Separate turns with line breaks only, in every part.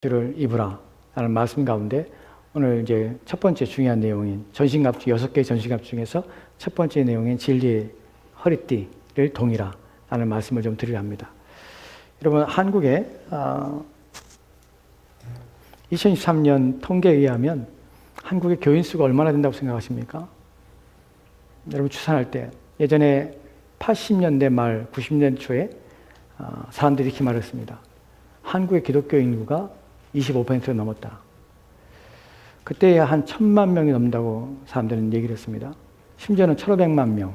를 입으라 라는 말씀 가운데 오늘 이제 첫 번째 중요한 내용인 전신갑주 6개의 전신갑 중에서 첫 번째 내용인 진리의 허리띠를 동이라 라는 말씀을 좀 드리려 합니다. 여러분, 한국에 2023년 통계에 의하면 한국의 교인 수가 얼마나 된다고 생각하십니까? 여러분, 추산할 때 예전에 80년대 말 90년대 초에 사람들이 이렇게 말했습니다. 한국의 기독교 인구가 25%가 넘었다. 그때야 한 1000만 명이 넘는다고 사람들은 얘기를 했습니다. 심지어는 1500만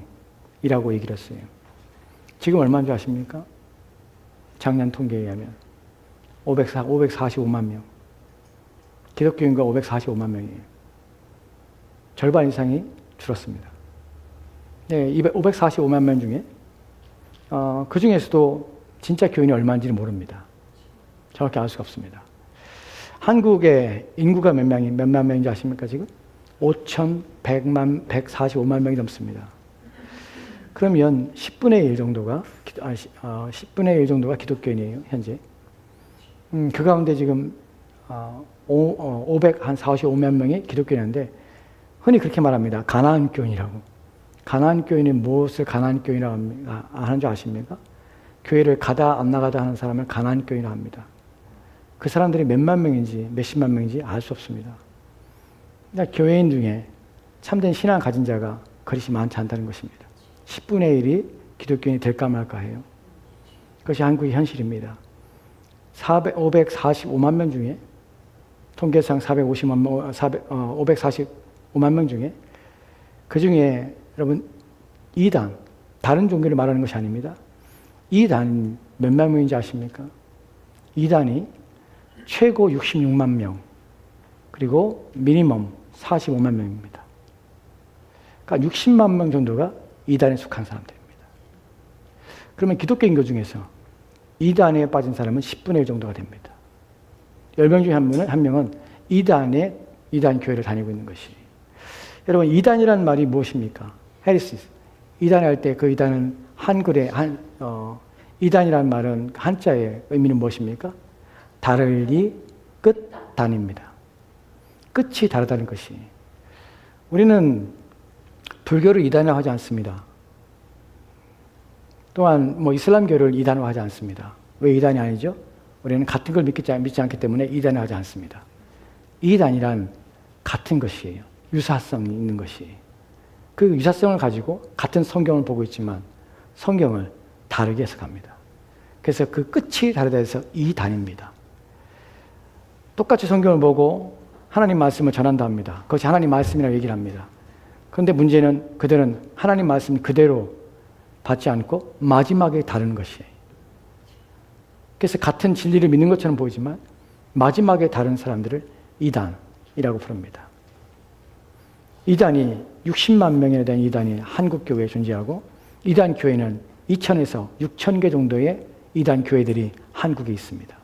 명이라고 얘기를 했어요. 지금 얼마인 줄 아십니까? 작년 통계에 의하면 545만 명. 기독교 인구가 545만 명이에요. 절반 이상이 줄었습니다. 네, 545만 명 중에 그 중에서도 진짜 교인이 얼마인지는 모릅니다. 정확히 알 수가 없습니다. 한국의 인구가 몇만 명인지 아십니까, 지금? 5,145만 명이 넘습니다. 그러면 10분의 1 정도가, 10분의 1 정도가 기독교인이에요, 현재. 그 가운데 지금, 45만 명이 기독교인인데, 흔히 그렇게 말합니다. 가나안 교인이라고. 가나안 교인이 무엇을 가나안 교인이라고 하는 줄 아십니까? 교회를 가다 안 나가다 하는 사람을 가나안 교인이라고 합니다. 그 사람들이 몇만 명인지 몇십만 명인지 알 수 없습니다. 그러니까 교회인 중에 참된 신앙 가진 자가 그릇이 많지 않다는 것입니다. 10분의 1이 기독교인이 될까 말까 해요. 그것이 한국의 현실입니다. 545만 명 중에 통계상 545만 명 중에 그 중에 여러분 이단, 다른 종교를 말하는 것이 아닙니다. 이단 몇만 명인지 아십니까? 이단이 최고 66만 명, 그리고 미니멈 45만 명입니다. 그러니까 60만 명 정도가 이단에 속한 사람들입니다. 그러면 기독교 인구 중에서 이단에 빠진 사람은 10분의 1 정도가 됩니다. 10명 중에 한 명은 이단 교회를 다니고 있는 것이. 여러분, 이단이라는 말이 무엇입니까? 헤리시스. 이단을 할 때 그 이단은 한글에, 이단이라는 말은 한자의 의미는 무엇입니까? 다르리 끝단입니다. 끝이 다르다는 것이. 우리는 불교를 이단화하지 않습니다. 또한 이슬람교를 이단화하지 않습니다. 왜 이단이 아니죠? 우리는 같은 걸 믿지 않기 때문에 이단화하지 않습니다. 이단이란 같은 것이에요. 유사성이 있는 것이. 그 유사성을 가지고 같은 성경을 보고 있지만 성경을 다르게 해석합니다. 그래서 그 끝이 다르다 해서 이단입니다. 똑같이 성경을 보고 하나님 말씀을 전한다 합니다. 그것이 하나님 말씀이라고 얘기를 합니다. 그런데 문제는 그들은 하나님 말씀 그대로 받지 않고 마지막에 다른 것이에요. 그래서 같은 진리를 믿는 것처럼 보이지만 마지막에 다른 사람들을 이단이라고 부릅니다. 이단이 60만 명에 대한 이단이 한국 교회에 존재하고 이단 교회는 2,000에서 6,000개 정도의 이단 교회들이 한국에 있습니다.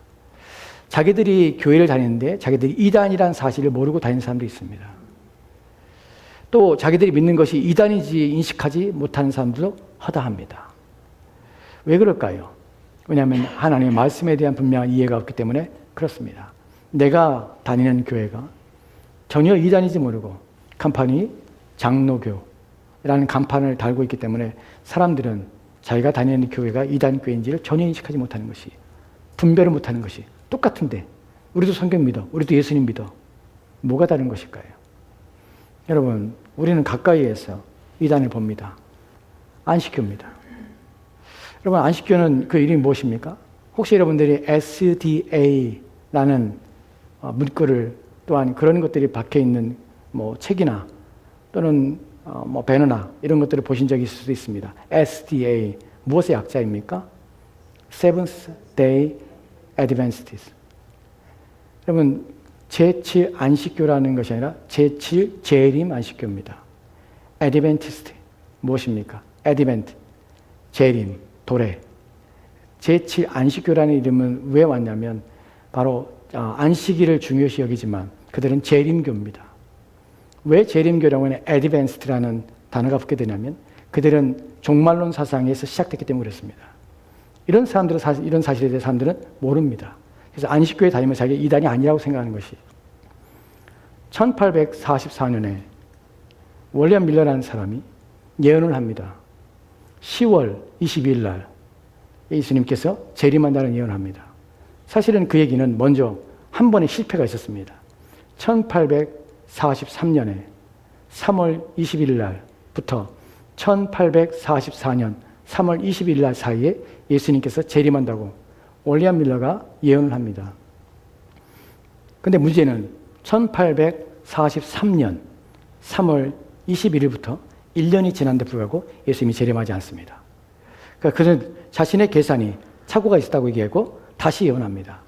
자기들이 교회를 다니는데 자기들이 이단이라는 사실을 모르고 다니는 사람도 있습니다. 또 자기들이 믿는 것이 이단인지 인식하지 못하는 사람들도 허다합니다. 왜 그럴까요? 왜냐하면 하나님의 말씀에 대한 분명한 이해가 없기 때문에 그렇습니다. 내가 다니는 교회가 전혀 이단인지 모르고 간판이 장로교라는 간판을 달고 있기 때문에 사람들은 자기가 다니는 교회가 이단 교회인지를 전혀 인식하지 못하는 것이, 분별을 못하는 것이 똑같은데 우리도 성경 믿어, 우리도 예수님 믿어. 뭐가 다른 것일까요? 여러분, 우리는 가까이에서 이단을 봅니다. 안식교입니다. 여러분, 안식교는 그 이름이 무엇입니까? 혹시 여러분들이 SDA라는 문구를 또한 그런 것들이 박혀있는 책이나 또는 배너나 이런 것들을 보신 적이 있을 수도 있습니다. SDA, 무엇의 약자입니까? Seventh Day Adventists. 여러분, 제7 안식교라는 것이 아니라 제7 재림 안식교입니다. Adventist, 무엇입니까? Advent, 재림, 도래. 제7 안식교라는 이름은 왜 왔냐면 바로 안식일을 중요시 여기지만 그들은 재림교입니다. 왜 재림교라고 하는 Adventist라는 단어가 붙게 되냐면 그들은 종말론 사상에서 시작됐기 때문에 그렇습니다. 이런 사실에 대해 사람들은 모릅니다. 그래서 안식교회 다니면 자기가 이단이 아니라고 생각하는 것이 1844년에 월리엄 밀러라는 사람이 예언을 합니다. 10월 22일 날 예수님께서 재림한다는 예언을 합니다. 사실은 그 얘기는 먼저 한 번의 실패가 있었습니다. 1843년에 3월 21일 날부터 1844년 3월 21일 날 사이에 예수님께서 재림한다고 월리엄 밀러가 예언을 합니다. 그런데 문제는 1843년 3월 21일부터 1년이 지난데 불구하고 예수님이 재림하지 않습니다. 그러니까 그는 자신의 계산이 착오가 있었다고 얘기하고 다시 예언합니다.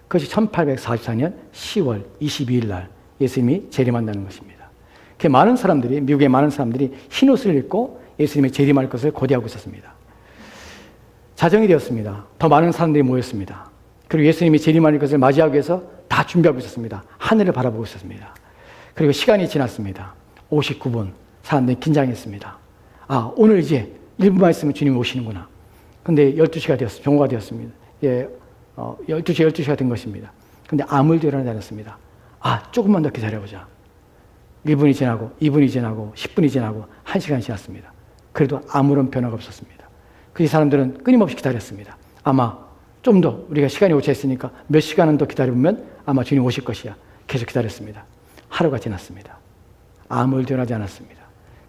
그것이 1844년 10월 22일 날 예수님이 재림한다는 것입니다. 많은 사람들이, 미국의 많은 사람들이 흰옷을 입고 예수님이 재림할 것을 고대하고 있었습니다. 자정이 되었습니다. 더 많은 사람들이 모였습니다. 그리고 예수님이 재림할 것을 맞이하기 위해서 다 준비하고 있었습니다. 하늘을 바라보고 있었습니다. 그리고 시간이 지났습니다. 59분. 사람들이 긴장했습니다. 아, 오늘 이제 1분만 있으면 주님이 오시는구나. 근데 12시가 되었습니다. 종호가 되었습니다. 12시가 된 것입니다. 근데 아무 일도 일어나지 않았습니다. 아, 조금만 더 기다려보자. 1분이 지나고, 2분이 지나고, 10분이 지나고, 1시간이 지났습니다. 그래도 아무런 변화가 없었습니다. 그 사람들은 끊임없이 기다렸습니다. 아마 좀 더 우리가 시간이 오차했으니까 몇 시간은 더 기다려보면 아마 주님 오실 것이야. 계속 기다렸습니다. 하루가 지났습니다. 아무 일도 일어나지 않았습니다.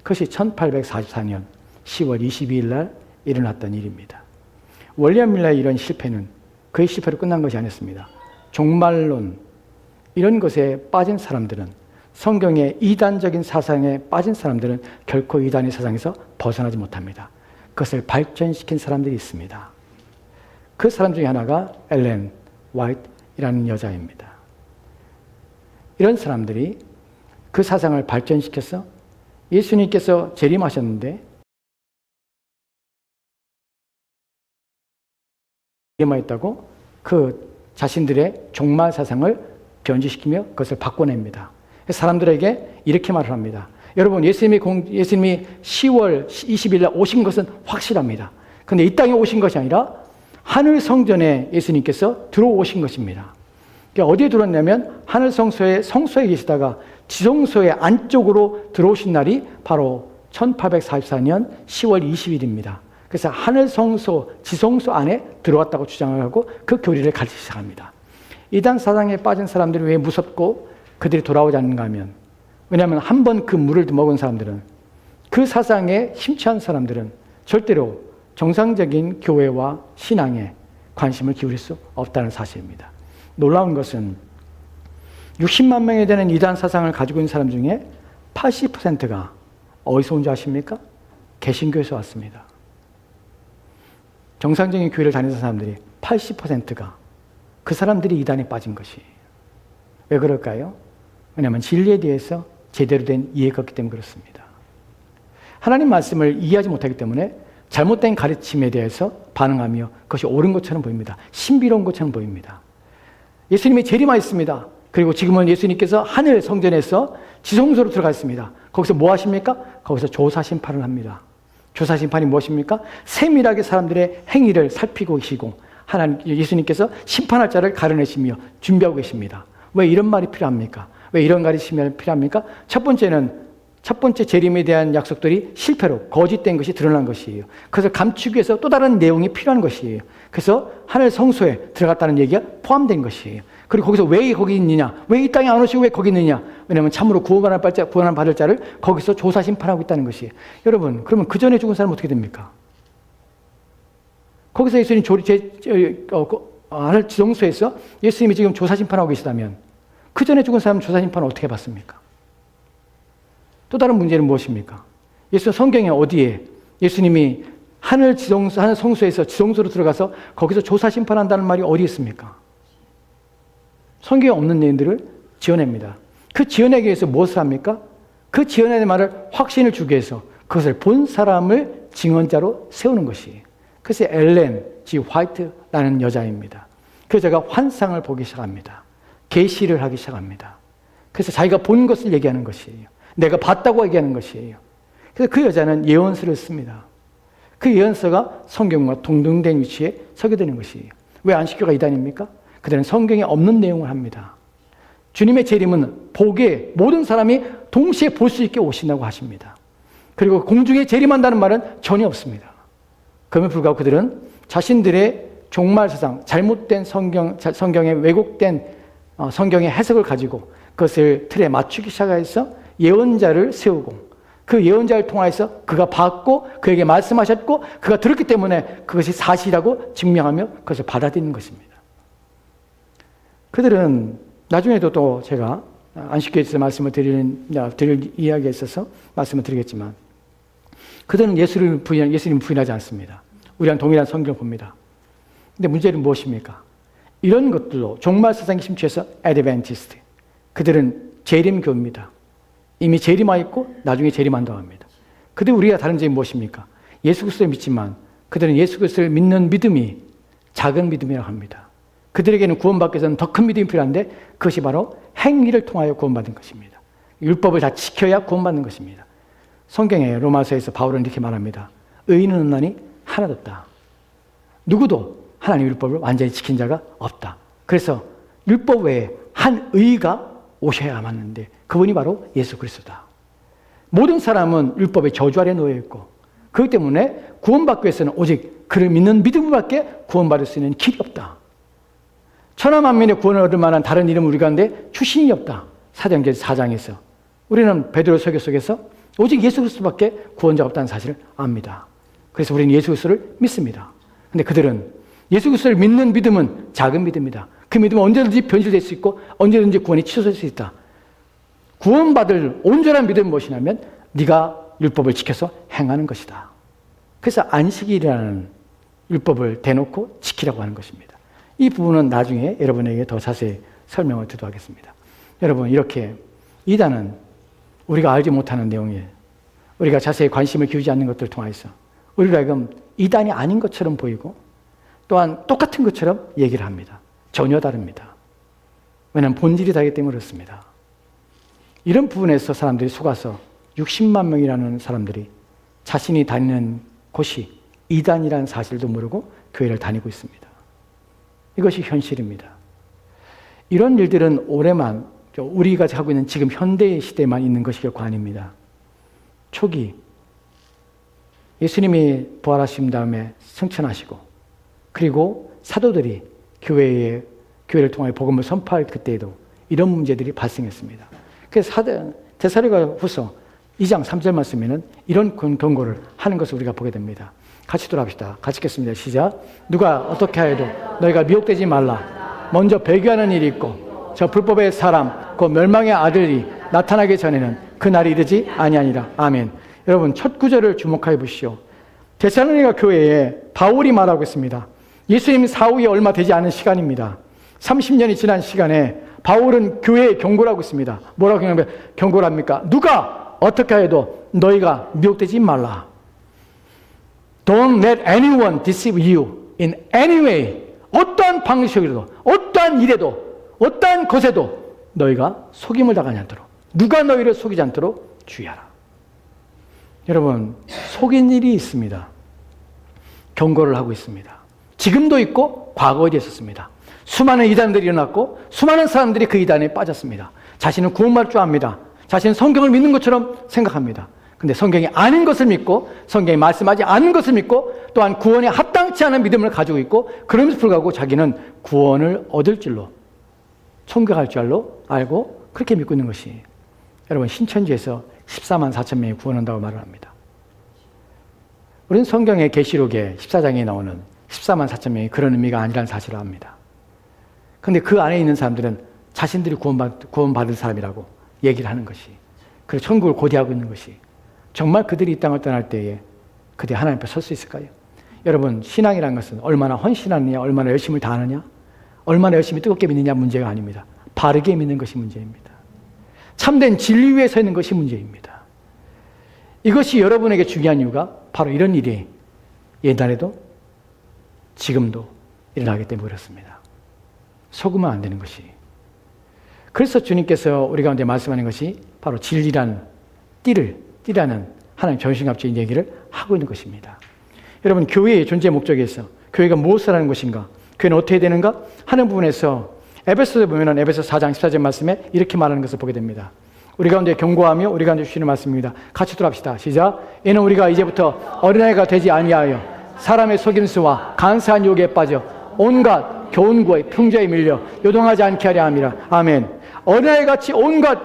그것이 1844년 10월 22일 날 일어났던 일입니다. 월리엄 밀러의 이런 실패는 그의 실패로 끝난 것이 아니었습니다. 종말론, 이런 것에 빠진 사람들은, 성경의 이단적인 사상에 빠진 사람들은 결코 이단의 사상에서 벗어나지 못합니다. 그것을 발전시킨 사람들이 있습니다. 그 사람 중에 하나가 엘렌 화이트이라는 여자입니다. 이런 사람들이 그 사상을 발전시켜서 예수님께서 재림하셨는데 재림하였다고 그 자신들의 종말 사상을 변질시키며 그것을 바꿔냅니다. 사람들에게 이렇게 말을 합니다. 여러분, 예수님이 10월 20일 날 오신 것은 확실합니다. 그런데 이 땅에 오신 것이 아니라 하늘 성전에 예수님께서 들어오신 것입니다. 그러니까 어디에 들어왔냐면 하늘 성소에 계시다가 지성소의 안쪽으로 들어오신 날이 바로 1844년 10월 20일입니다. 그래서 하늘 성소, 지성소 안에 들어왔다고 주장을 하고 그 교리를 가르치기 시작합니다. 이단 사상에 빠진 사람들이 왜 무섭고 그들이 돌아오지 않는가 하면, 왜냐하면 한 번 그 물을 먹은 사람들은, 그 사상에 심취한 사람들은 절대로 정상적인 교회와 신앙에 관심을 기울일 수 없다는 사실입니다. 놀라운 것은 60만 명에 되는 이단 사상을 가지고 있는 사람 중에 80%가 어디서 온 줄 아십니까? 개신교에서 왔습니다. 정상적인 교회를 다니는 사람들이 80%가 그 사람들이 이단에 빠진 것이에요. 왜 그럴까요? 왜냐하면 진리에 대해서 제대로 된 이해가 없기 때문에 그렇습니다. 하나님 말씀을 이해하지 못하기 때문에 잘못된 가르침에 대해서 반응하며 그것이 옳은 것처럼 보입니다. 신비로운 것처럼 보입니다. 예수님이 재림하였습니다. 그리고 지금은 예수님께서 하늘 성전에서 지성소로 들어갔습니다. 거기서 뭐 하십니까? 거기서 조사 심판을 합니다. 조사 심판이 무엇입니까? 세밀하게 사람들의 행위를 살피고 계시고 예수님께서 심판할 자를 가려내시며 준비하고 계십니다. 왜 이런 말이 필요합니까? 왜 이런 가르침이 필요합니까? 첫 번째 재림에 대한 약속들이 실패로 거짓된 것이 드러난 것이에요. 그래서 감추기 위해서 또 다른 내용이 필요한 것이에요. 그래서 하늘 성소에 들어갔다는 얘기가 포함된 것이에요. 그리고 거기서 왜 거기 있느냐? 왜 이 땅에 안 오시고 왜 거기 있느냐? 왜냐하면 참으로 구원받을 자를 거기서 조사 심판하고 있다는 것이에요. 여러분, 그러면 그 전에 죽은 사람은 어떻게 됩니까? 거기서 예수님 하늘 지성소에서 예수님이 지금 조사 심판하고 계시다면 그 전에 죽은 사람은 조사 심판을 어떻게 받습니까? 또 다른 문제는 무엇입니까? 성경에 어디에 예수님이 하늘 성소에서 지성소로 들어가서 거기서 조사 심판한다는 말이 어디 있습니까? 성경에 없는 내용들을 지어냅니다. 그 지어내기 위해서 무엇을 합니까? 그 지어내는 말을 확신을 주기 위해서 그것을 본 사람을 증언자로 세우는 것이에요. 그래서 엘렌 G. 화이트라는 여자입니다. 그래서 제가 환상을 보기 시작합니다. 계시를 하기 시작합니다. 그래서 자기가 본 것을 얘기하는 것이에요. 내가 봤다고 얘기하는 것이에요. 그래서 그 여자는 예언서를 씁니다. 그 예언서가 성경과 동등된 위치에 서게 되는 것이에요. 왜 안식교가 이단입니까? 그들은 성경에 없는 내용을 합니다. 주님의 재림은 보게 모든 사람이 동시에 볼 수 있게 오신다고 하십니다. 그리고 공중에 재림한다는 말은 전혀 없습니다. 그럼에도 불구하고 그들은 자신들의 종말세상, 잘못된 성경에 왜곡된 성경의 해석을 가지고 그것을 틀에 맞추기 시작해서 예언자를 세우고 그 예언자를 통해서 그가 봤고 그에게 말씀하셨고 그가 들었기 때문에 그것이 사실이라고 증명하며 그것을 받아들이는 것입니다. 그들은 나중에도 또 제가 안식교에서 말씀을 드릴 이야기에 있어서 말씀을 드리겠지만 그들은 예수님 부인하지 않습니다. 우리랑 동일한 성경을 봅니다. 근데 문제는 무엇입니까? 이런 것들도 종말 세상에 심취해서 애드벤티스트, 그들은 재림교입니다. 이미 재림하였고 나중에 재림한다고 합니다. 그들 우리가 다른 점이 무엇입니까? 예수 그리스도를 믿지만 그들은 예수 그리스도를 믿는 믿음이 작은 믿음이라고 합니다. 그들에게는 구원받기 위해서는 더 큰 믿음이 필요한데 그것이 바로 행위를 통하여 구원받은 것입니다. 율법을 다 지켜야 구원받는 것입니다. 성경에 로마서에서 바울은 이렇게 말합니다. 의인은 없나니 하나도 없다. 누구도 하나님의 율법을 완전히 지킨 자가 없다. 그래서 율법 외에 한 의가 오셔야 맞는데 그분이 바로 예수 그리스도다. 모든 사람은 율법의 저주 아래 놓여 있고 그렇기 때문에 구원받기 위해서는 오직 그를 믿는 믿음으로밖에 구원받을 수 있는 길이 없다. 천하 만민의 구원을 얻을 만한 다른 이름은 우리 가운데 출신이 없다. 사도행전 4장에서 우리는 베드로 설교 속에서 오직 예수 그리스도밖에 구원자가 없다는 사실을 압니다. 그래서 우리는 예수 그리스도를 믿습니다. 그런데 그들은 예수 그리스도를 믿는 믿음은 작은 믿음이다. 그 믿음은 언제든지 변질될 수 있고 언제든지 구원이 취소될 수 있다. 구원받을 온전한 믿음은 무엇이냐면 네가 율법을 지켜서 행하는 것이다. 그래서 안식일이라는 율법을 대놓고 지키라고 하는 것입니다. 이 부분은 나중에 여러분에게 더 자세히 설명을 드리도록 하겠습니다. 여러분, 이렇게 이단은 우리가 알지 못하는 내용이에요. 우리가 자세히 관심을 기울이지 않는 것들을 통해서 우리가 지금 이단이 아닌 것처럼 보이고 또한 똑같은 것처럼 얘기를 합니다. 전혀 다릅니다. 왜냐하면 본질이 다르기 때문에 그렇습니다. 이런 부분에서 사람들이 속아서 60만 명이라는 사람들이 자신이 다니는 곳이 이단이라는 사실도 모르고 교회를 다니고 있습니다. 이것이 현실입니다. 이런 일들은 오래만 우리가 하고 있는 지금 현대 시대에만 있는 것이 결코 아닙니다. 초기 예수님이 부활하신 다음에 승천하시고 그리고 사도들이 교회를 통해 복음을 선포할 그때에도 이런 문제들이 발생했습니다. 그래서 데살로니가후서 2장 3절 말씀에는 이런 경고를 하는 것을 우리가 보게 됩니다. 같이 돌아갑시다. 같이 읽겠습니다. 시작. 누가 어떻게 하여도 너희가 미혹되지 말라. 먼저 배교하는 일이 있고 저 불법의 사람 그 멸망의 아들이 나타나기 전에는 그 날이 이르지 아니하니라. 아멘. 여러분, 첫 구절을 주목하여 보시오. 데살로니가 교회에 바울이 말하고 있습니다. 예수님 사후에 얼마 되지 않은 시간입니다. 30년이 지난 시간에 바울은 교회에 경고를 하고 있습니다. 뭐라고 경고를 합니까? 누가 어떻게 해도 너희가 미혹되지 말라. Don't let anyone deceive you in any way. 어떠한 방식으로도, 어떠한 일에도, 어떠한 것에도 너희가 속임을 당하지 않도록, 누가 너희를 속이지 않도록 주의하라. 여러분, 속인 일이 있습니다. 경고를 하고 있습니다. 지금도 있고 과거에도 있었습니다. 수많은 이단들이 일어났고 수많은 사람들이 그 이단에 빠졌습니다. 자신은 구원받을 줄 압니다. 자신은 성경을 믿는 것처럼 생각합니다. 근데 성경이 아닌 것을 믿고 성경이 말씀하지 않은 것을 믿고 또한 구원에 합당치 않은 믿음을 가지고 있고 그럼에도 불구하고 자기는 구원을 얻을 줄로 천국 갈 줄로 알고 그렇게 믿고 있는 것이 여러분 신천지에서 14만 4천 명이 구원한다고 말을 합니다. 우리는 성경의 계시록에 14장에 나오는 14만 4천 명이 그런 의미가 아니라는 사실을 압니다. 그런데 그 안에 있는 사람들은 자신들이 구원받은 사람이라고 얘기를 하는 것이 그리고 천국을 고대하고 있는 것이 정말 그들이 이 땅을 떠날 때에 그들이 하나님 앞에 설 수 있을까요? 여러분, 신앙이라는 것은 얼마나 헌신하느냐, 얼마나 열심을 다하느냐, 얼마나 열심히 뜨겁게 믿느냐 문제가 아닙니다. 바르게 믿는 것이 문제입니다. 참된 진리 위에 서 있는 것이 문제입니다. 이것이 여러분에게 중요한 이유가 바로 이런 일이 옛날에도 지금도 일어나기 때문에 그렇습니다. 속으면 안 되는 것이. 그래서 주님께서 우리 가운데 말씀하는 것이 바로 진리란 띠라는 하나님 전신갑주의 얘기를 하고 있는 것입니다. 여러분, 교회의 존재 목적에서 교회가 무엇을 하는 것인가? 교회는 어떻게 되는가 하는 부분에서 에베소서에 보면 에베소 4장 14절 말씀에 이렇게 말하는 것을 보게 됩니다. 우리 가운데 경고하며 우리 가운데 주시는 말씀입니다. 같이 돌아갑시다. 시작. 이는 우리가 이제부터 어린아이가 되지 아니하여 사람의 속임수와 간사한 유혹에 빠져 온갖 교훈과의 풍조에 밀려 요동하지 않게 하려 함이라. 아멘. 어린아이같이 온갖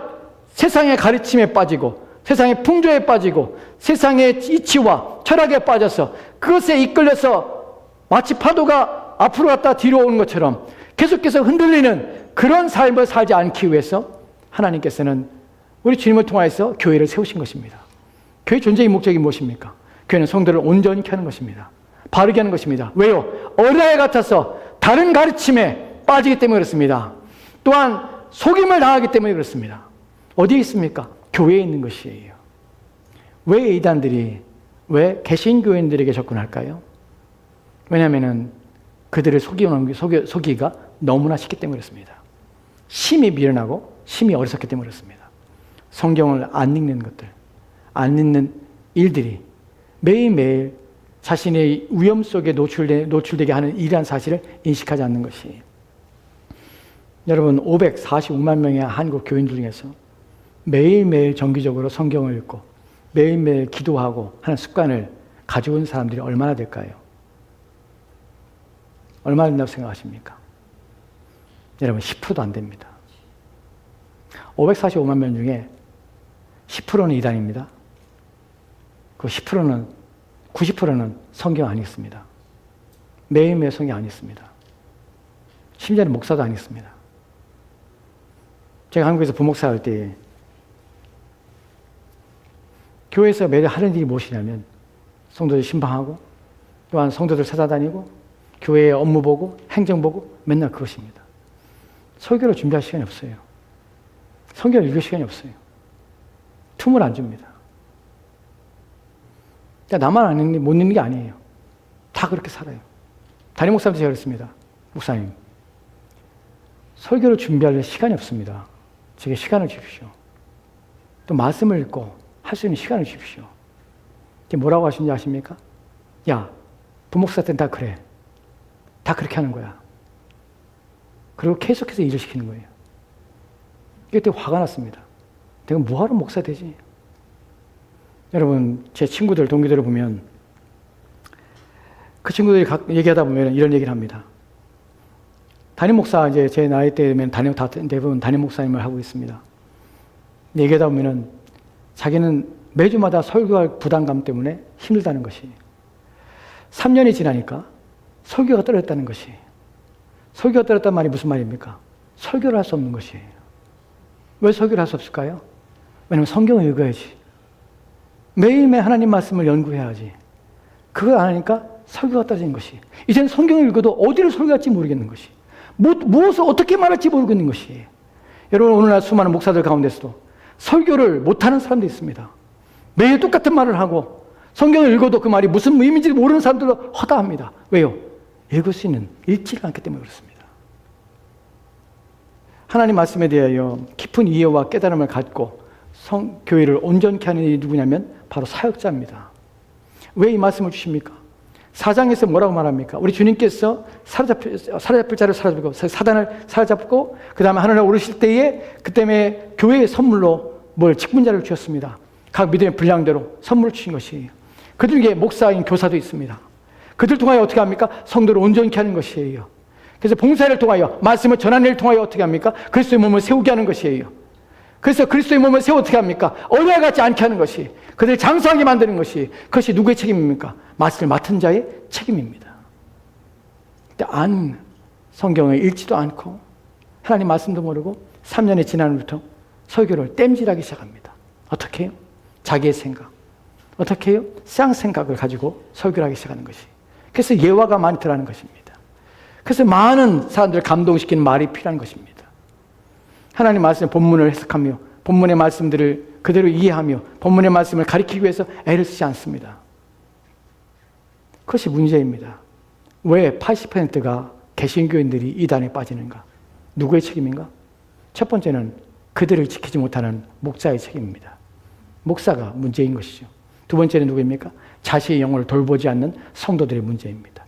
세상의 가르침에 빠지고 세상의 풍조에 빠지고 세상의 이치와 철학에 빠져서 그것에 이끌려서 마치 파도가 앞으로 갔다 뒤로 오는 것처럼 계속해서 흔들리는 그런 삶을 살지 않기 위해서 하나님께서는 우리 주님을 통하여서 교회를 세우신 것입니다. 교회 존재의 목적이 무엇입니까? 교회는 성도를 온전히 하는 것입니다. 바르게 하는 것입니다. 왜요? 어린아이 같아서 다른 가르침에 빠지기 때문에 그렇습니다. 또한 속임을 당하기 때문에 그렇습니다. 어디에 있습니까? 교회에 있는 것이에요. 왜 이단들이 왜 개신교인들에게 접근할까요? 왜냐하면 그들을 속이기가 너무나 쉽기 때문에 그렇습니다. 심히 미련하고 심히 어리석기 때문에 그렇습니다. 성경을 안 읽는 것들, 안 읽는 일들이 매일매일 자신의 위험 속에 노출되게 하는 일이라는 사실을 인식하지 않는 것이. 여러분 545만 명의 한국 교인들 중에서 매일매일 정기적으로 성경을 읽고 매일매일 기도하고 하는 습관을 가지고 있는 사람들이 얼마나 될까요? 얼마나 된다고 생각하십니까? 여러분 10%도 안 됩니다. 545만 명 중에 10%는 이단입니다. 그 10%는 90%는 성경 안 읽습니다. 매일매일 성경 안 읽습니다. 심지어는 목사도 안 읽습니다. 제가 한국에서 부목사 할 때 교회에서 매일 하는 일이 무엇이냐면 성도들 신방하고 또한 성도들 찾아다니고 교회의 업무 보고 행정 보고 맨날 그것입니다. 설교를 준비할 시간이 없어요. 성경을 읽을 시간이 없어요. 틈을 안 줍니다. 나만 안 읽는, 못 읽는 게 아니에요. 다 그렇게 살아요. 담임 목사님도 제가 그랬습니다. 목사님, 설교를 준비할 시간이 없습니다. 제게 시간을 주십시오. 또 말씀을 읽고 할 수 있는 시간을 주십시오. 이게 뭐라고 하시는지 아십니까? 야, 부목사 때는 다 그래. 다 그렇게 하는 거야. 그리고 계속해서 일을 시키는 거예요. 이게 되게 화가 났습니다. 내가 뭐하러 목사 되지? 여러분, 제 친구들, 동기들을 보면 그 친구들이 얘기하다 보면 이런 얘기를 합니다. 담임 목사, 이제 제 나이 때면 대부분 담임 목사님을 하고 있습니다. 얘기하다 보면은 자기는 매주마다 설교할 부담감 때문에 힘들다는 것이 3년이 지나니까 설교가 떨어졌다는 것이 설교가 떨어졌단 말이 무슨 말입니까? 설교를 할 수 없는 것이에요. 왜 설교를 할 수 없을까요? 왜냐하면 성경을 읽어야지. 매일매일 하나님 말씀을 연구해야지. 그걸 안 하니까 설교가 떨어진 것이. 이제는 성경을 읽어도 어디를 설교할지 모르겠는 것이. 무엇을 어떻게 말할지 모르겠는 것이. 여러분, 오늘날 수많은 목사들 가운데서도 설교를 못하는 사람도 있습니다. 매일 똑같은 말을 하고 성경을 읽어도 그 말이 무슨 의미인지 모르는 사람들도 허다합니다. 왜요? 읽을 수 있는 읽지를 않기 때문에 그렇습니다. 하나님 말씀에 대하여 깊은 이해와 깨달음을 갖고 교회를 온전케 하는 일이 누구냐면 바로 사역자입니다. 왜 이 말씀을 주십니까? 4장에서 뭐라고 말합니까? 우리 주님께서 사로잡힐 자를 사로잡고 사단을 사로잡고 그 다음에 하늘에 오르실 때에 그때문에 교회의 선물로 직분자를 주셨습니다. 각 믿음의 분량대로 선물을 주신 것이에요. 그들 중에 목사인 교사도 있습니다. 그들 통하여 어떻게 합니까? 성도를 온전케 하는 것이에요. 그래서 봉사를 통하여 말씀을 전하는 일을 통하여 어떻게 합니까? 그리스도의 몸을 세우게 하는 것이에요. 그래서 그리스도의 몸을 세워 어떻게 합니까? 어린아이 같지 않게 하는 것이, 그들을 장수하게 만드는 것이, 그것이 누구의 책임입니까? 말씀을 맡은 자의 책임입니다. 성경을 읽지도 않고 하나님 말씀도 모르고 3년이 지난 후부터 설교를 땜질하기 시작합니다. 어떻게 해요? 자기의 생각. 어떻게 해요? 쌍생각을 가지고 설교를 하기 시작하는 것이. 그래서 예화가 많이 들어가는 것입니다. 그래서 많은 사람들을 감동시키는 말이 필요한 것입니다. 하나님 말씀의 본문을 해석하며 본문의 말씀들을 그대로 이해하며 본문의 말씀을 가리키기 위해서 애를 쓰지 않습니다. 그것이 문제입니다. 왜 80%가 개신교인들이 이단에 빠지는가? 누구의 책임인가? 첫 번째는 그들을 지키지 못하는 목사의 책임입니다. 목사가 문제인 것이죠. 두 번째는 누구입니까? 자신의 영혼을 돌보지 않는 성도들의 문제입니다.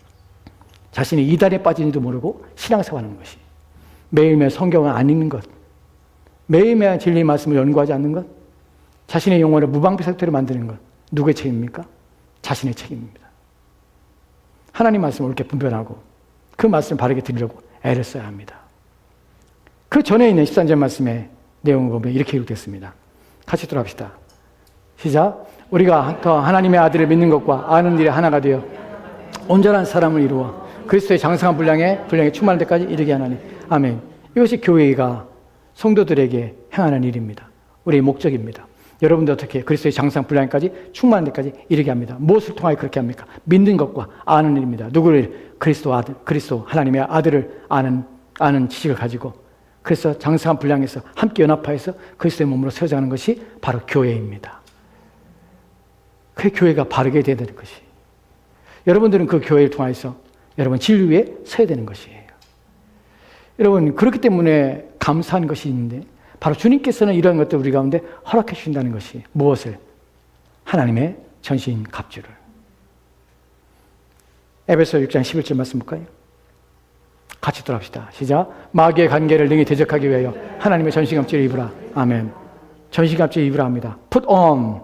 자신이 이단에 빠진지도 모르고 신앙생활하는 것이. 매일매일 성경을 안 읽는 것, 매일매일 진리의 말씀을 연구하지 않는 것, 자신의 영혼을 무방비 상태로 만드는 것, 누구의 책임입니까? 자신의 책임입니다. 하나님 말씀을 옳게 분별하고 그 말씀을 바르게 들으려고 애를 써야 합니다. 그 전에 있는 13절 말씀의 내용을 보면 이렇게 기록됐습니다. 같이 들어갑시다. 시작. 우리가 더 하나님의 아들을 믿는 것과 아는 일에 하나가 되어 온전한 사람을 이루어 그리스도의 장성한 분량에 충만할 때까지 이르게 하나니. 아멘. 이것이 교회가 성도들에게 행하는 일입니다. 우리의 목적입니다. 여러분들 어떻게 그리스도의 장성한 분량까지 충만한 데까지 이르게 합니다. 무엇을 통하여 그렇게 합니까? 믿는 것과 아는 일입니다. 누구를? 그리스도 하나님의 아들을 아는 지식을 가지고 그래서 장성한 분량에서 함께 연합하여서 그리스도의 몸으로 세워가는 것이 바로 교회입니다. 그 교회가 바르게 되어야 되는 것이. 여러분들은 그 교회를 통해서 여러분 진리 위에 서야 되는 것이에요. 여러분 그렇기 때문에 감사한 것이 있는데 바로 주님께서는 이런 것들 우리 가운데 허락해 주신다는 것이 무엇을? 하나님의 전신 갑주를. 에베소 6장 11절 말씀 볼까요? 같이 들어갑시다. 시작. 마귀의 관계를 능히 대적하기 위하여 하나님의 전신갑주를 입으라. 아멘. 전신갑주를 입으라 합니다. Put on.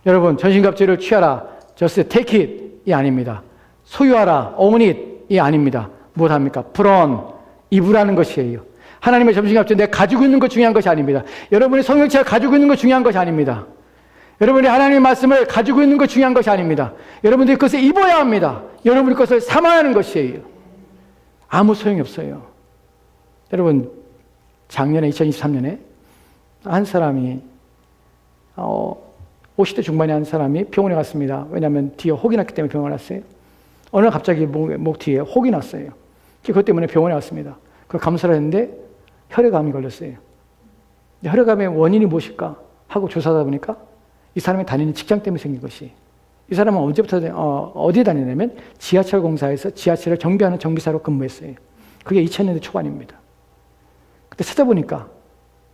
여러분 전신갑주를 취하라. Just take it 이 아닙니다. 소유하라. own it 이 아닙니다. 무엇합니까? Put on. 입으라는 것이에요. 하나님의 전신갑주 내가 가지고 있는 것 중요한 것이 아닙니다. 여러분이 성령체가 가지고 있는 것 중요한 것이 아닙니다. 여러분이 하나님의 말씀을 가지고 있는 것 중요한 것이 아닙니다. 여러분들이 그것을 입어야 합니다. 여러분이 그것을 삼아야 하는 것이에요. 아무 소용이 없어요. 여러분 작년에 2023년에 한 사람이 50대 중반의 한 사람이 병원에 갔습니다. 왜냐하면 뒤에 혹이 났기 때문에 병원에 갔어요. 어느 날 갑자기 목 뒤에 혹이 났어요. 그것 때문에 병원에 갔습니다. 그 감사를 했는데 혈액암이 걸렸어요. 혈액암의 원인이 무엇일까 하고 조사하다 보니까 이 사람이 다니는 직장 때문에 생긴 것이. 이 사람은 언제부터 어디에 다니냐면 지하철 공사에서 지하철을 정비하는 정비사로 근무했어요. 그게 2000년대 초반입니다. 그때 찾아보니까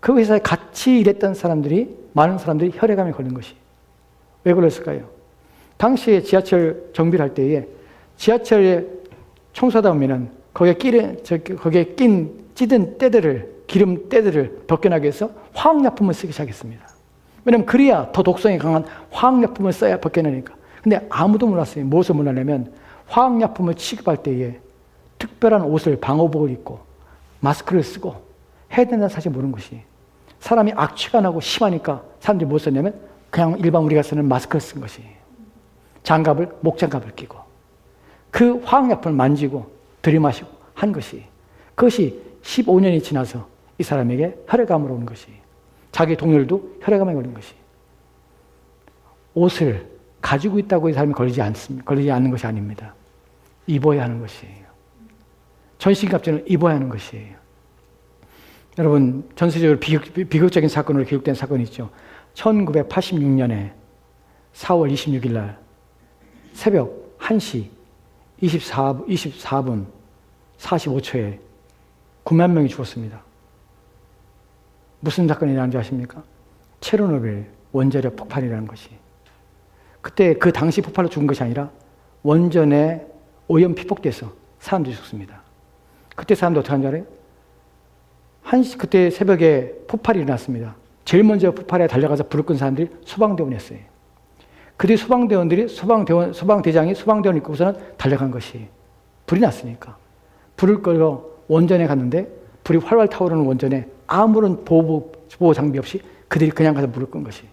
그 회사에 같이 일했던 많은 사람들이 혈액암에 걸린 것이. 왜 걸렸을까요? 당시에 지하철 정비를 할 때에 지하철에 청소하다 보면은 거기에 찌든 때들을, 기름 때들을 벗겨나기 위해서 화학약품을 쓰기 시작했습니다. 왜냐하면 그래야 더 독성이 강한 화학약품을 써야 벗겨내니까. 근데 아무도 몰랐어요. 무엇을 몰랐냐면 화학약품을 취급할 때에 특별한 옷을, 방호복을 입고 마스크를 쓰고 해야 된다는 사실 모르는 것이. 사람이 악취가 나고 심하니까 사람들이 뭐 썼냐면 그냥 일반 우리가 쓰는 마스크를 쓴 것이. 목장갑을 끼고 그 화학약품을 만지고 들이마시고 한 것이. 그것이 15년이 지나서 이 사람에게 혈액암으로 온 것이. 자기 동료들도 혈액암에 걸린 것이. 옷을 가지고 있다고 이 사람이 걸리지 않는 것이 아닙니다. 입어야 하는 것이에요. 전신갑주는 입어야 하는 것이에요. 여러분 전세적으로 비극적인 사건으로 기록된 사건이 있죠. 1986년에 4월 26일 날 새벽 1시 24분 45초에 9만 명이 죽었습니다. 무슨 사건이 일어난지 아십니까? 체르노빌 원자력 폭발이라는 것이. 그때 그 당시 폭발로 죽은 것이 아니라 원전에 오염 피폭돼서 사람들이 죽습니다. 그때 사람들 어떻게 하는 줄 알아요? 그때 새벽에 폭발이 일어났습니다. 제일 먼저 폭발에 달려가서 불을 끈 사람들이 소방대원이었어요. 그뒤 소방대장이 소방대원 입고서는 달려간 것이. 불이 났으니까. 불을 끌고 원전에 갔는데 불이 활활 타오르는 원전에 아무런 보호 장비 없이 그들이 그냥 가서 불을 끈 것이.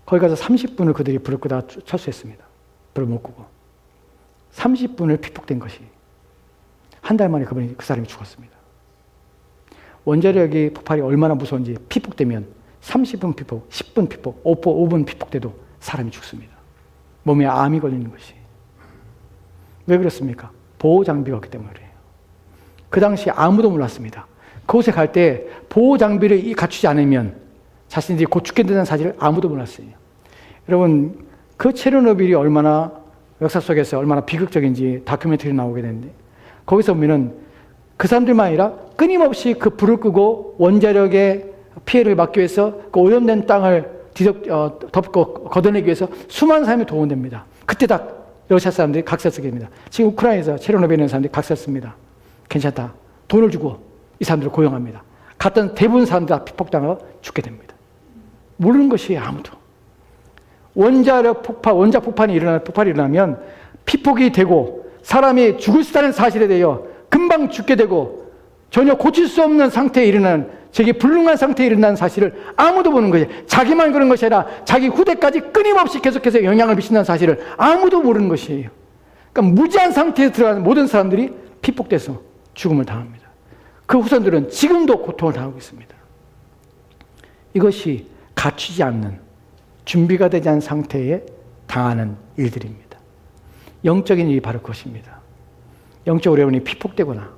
거기 가서 30분을 그들이 불을 끄다가 철수했습니다. 불을 못 끄고. 30분을 피폭된 것이. 한 달 만에 그 사람이 죽었습니다. 원자력이 폭발이 얼마나 무서운지 피폭되면 30분 피폭, 10분 피폭, 5분 피폭돼도 사람이 죽습니다. 몸에 암이 걸리는 것이. 왜 그렇습니까? 보호 장비가 없기 때문에 그래요. 그 당시 아무도 몰랐습니다. 그곳에 갈 때 보호 장비를 갖추지 않으면 자신들이 곧 죽게 된다는 사실을 아무도 몰랐어요. 여러분 그 체르노빌이 얼마나 역사 속에서 얼마나 비극적인지 다큐멘터리 나오게 되는데 거기서 보면은 그 사람들만 아니라 끊임없이 그 불을 끄고 원자력의 피해를 막기 위해서 그 오염된 땅을 걷어내기 위해서 수많은 사람이 동원됩니다. 그때 다 러시아 사람들이 각서 쓰게 됩니다. 지금 우크라이나에서 체르노빌에 있는 사람들이 각서 씁니다. 괜찮다. 돈을 주고 이 사람들을 고용합니다. 갔던 대부분 사람들 다 피폭당하고 죽게 됩니다. 모르는 것이 아무도. 원자력 폭발, 원자 폭발이 일어나면 피폭이 되고 사람이 죽을 수 있다는 사실에 대해 금방 죽게 되고 전혀 고칠 수 없는 상태에 이르는, 저게 불능한 상태에 이른다는 사실을 아무도 모르는 거예요. 자기만 그런 것이 아니라 자기 후대까지 끊임없이 계속해서 영향을 미친다는 사실을 아무도 모르는 것이에요. 그러니까 무지한 상태에 들어가는 모든 사람들이 피폭돼서 죽음을 당합니다. 그 후손들은 지금도 고통을 당하고 있습니다. 이것이 갖추지 않는, 준비가 되지 않은 상태에 당하는 일들입니다. 영적인 일이 바로 그것입니다. 영적으로 여러분이 피폭되거나